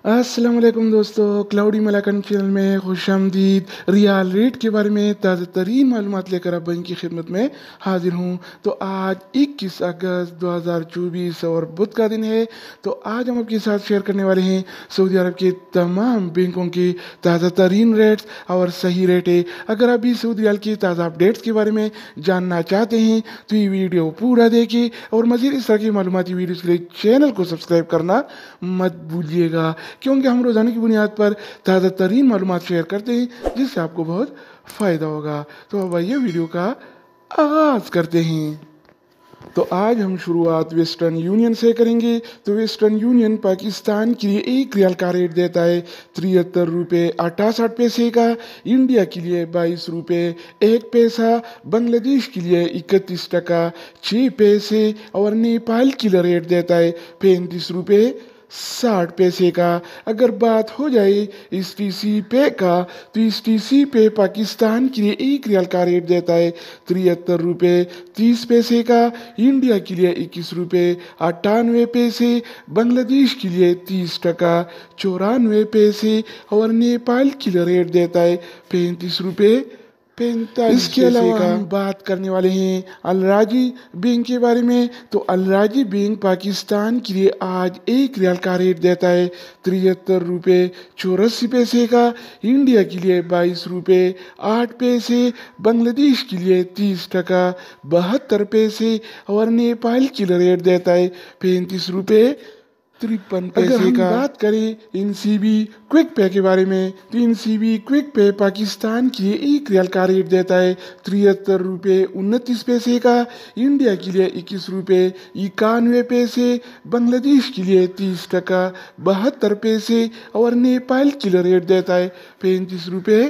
अस्सलाम वालेकुम दोस्तों, क्लाउडी मलाकन चैनल में खुशामदीद। रियाल रेट के बारे में ताज़ा तरीन मालूमात लेकर अब बैंक की खिदमत में हाजिर हूँ। तो आज 21 अगस्त 2024 और बुध का दिन है। तो आज हम आपके साथ शेयर करने वाले हैं सऊदी अरब के तमाम बैंकों के ताज़ा तरीन रेट्स और सही रेट है। अगर आप भी सऊदी रियाल की ताज़ा अपडेट्स के बारे में जानना चाहते हैं तो ये वीडियो पूरा देखिए और मज़ीद इस तरह की मालूमाती वीडियोज़ के लिए चैनल को सब्सक्राइब करना मत भूलिएगा, क्योंकि हम रोज़ाना की बुनियाद पर ताज़ा तरीन मालूमात शेयर करते हैं जिससे आपको बहुत फ़ायदा होगा। तो अब आइए वीडियो का आगाज़ करते हैं। तो आज हम शुरुआत वेस्टर्न यूनियन से करेंगे। तो वेस्टर्न यूनियन पाकिस्तान के लिए एक रियाल का रेट देता है 73 रुपये 68 पैसे का, इंडिया के लिए 22 रुपये 1 पैसा, बांग्लादेश के लिए 31 टका 6 पैसे और नेपाल के लिए रेट देता है 35 रुपये 60 पैसे का। अगर बात हो जाए इस टीसी पे का, तो इस टीसी पे पाकिस्तान के लिए एक रियाल का रेट देता है 73 रुपये 30 पैसे का, इंडिया के लिए 21 रुपये 98 पैसे, बांग्लादेश के लिए 30 टका 94 पैसे और नेपाल के लिए रेट देता है 35 रुपये 45। इसके अलावा हम बात करने वाले हैं अल राजी बैंक के बारे में। तो अल राजी बैंक पाकिस्तान के लिए आज एक रियाल का रेट देता है 73 रुपये 84 पैसे का, इंडिया के लिए 22 रुपये 8 पैसे, बांग्लादेश के लिए 30 टका 72 पैसे और नेपाल के लिए रेट देता है 35 रुपये 53 पैसे का। बात करें इनसीबी क्विक पे के बारे में, तो इनसीबी क्विक पे पाकिस्तान के लिए एक रियाल का रेट देता है 73 रुपये 29 पैसे का, इंडिया के लिए 21 रुपये 91 पैसे, बांग्लादेश के लिए 30 टका 72 पैसे और नेपाल के लिए रेट देता है 35 रुपये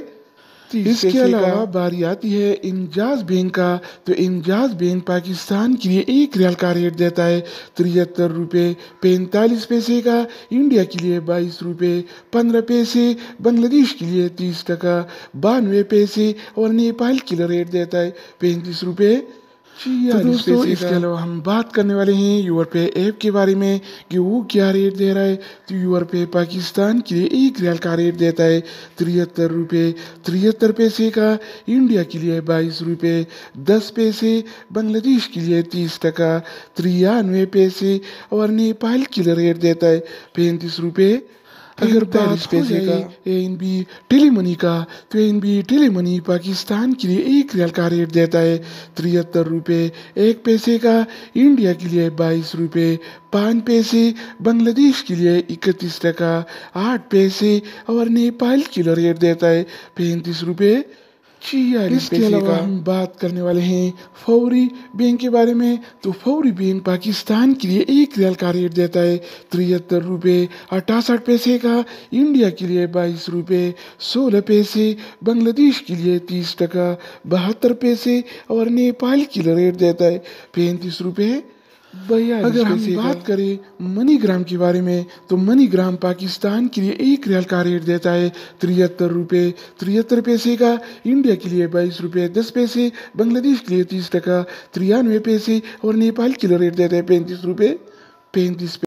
30 पैसे। इसके अलावा बारी आती है इंजाज बैंक का। तो इंजाज बैंक पाकिस्तान के लिए एक रियाल का रेट देता है 73 रुपये 45 पैसे का, इंडिया के लिए 22 रुपये 15 पैसे, बांग्लादेश के लिए 30 टका 92 पैसे और नेपाल के लिए रेट देता है 35 रुपये 46 पैसे। इसके अलावा हम बात करने वाले हैं यूर पे ऐप के बारे में कि वो क्या रेट दे रहा है। तो यूर पे पाकिस्तान के लिए एक रियाल का रेट देता है 73 रुपये 73 पैसे का, इंडिया के लिए 22 रुपये 10 पैसे, बांग्लादेश के लिए 30 टका 93 पैसे और नेपाल के लिए रेट देता है 35 रुपये। अगर बात पैसे का एनबी टेलीमनी का, तो एनबी टेलीमनी पाकिस्तान के लिए एक रियाल का रेट देता है 73 रुपये 1 पैसे का, इंडिया के लिए 22 रुपये 5 पैसे, बांग्लादेश के लिए 31 टका 8 पैसे और नेपाल के लिए रेट देता है 35 रुपये 46 पैसे का। हम बात करने वाले हैं फौरी बैंक के बारे में। तो फौरी बैंक पाकिस्तान के लिए एक रियाल का रेट देता है 73 रुपये 68 पैसे का, इंडिया के लिए 22 रुपये 16 पैसे, बांग्लादेश के लिए 30 टका 72 पैसे और नेपाल के लिए रेट देता है 35 रुपये 42। अगर हम बात करें मनीग्राम के बारे में, तो मनीग्राम पाकिस्तान के लिए एक रियाल का रेट देता है 73 रुपये 73 पैसे का, इंडिया के लिए 22 रुपये 10 पैसे, बांग्लादेश के लिए 30 टका 93 पैसे और नेपाल के लिए रेट देता है 35 रुपये 35 पैसे।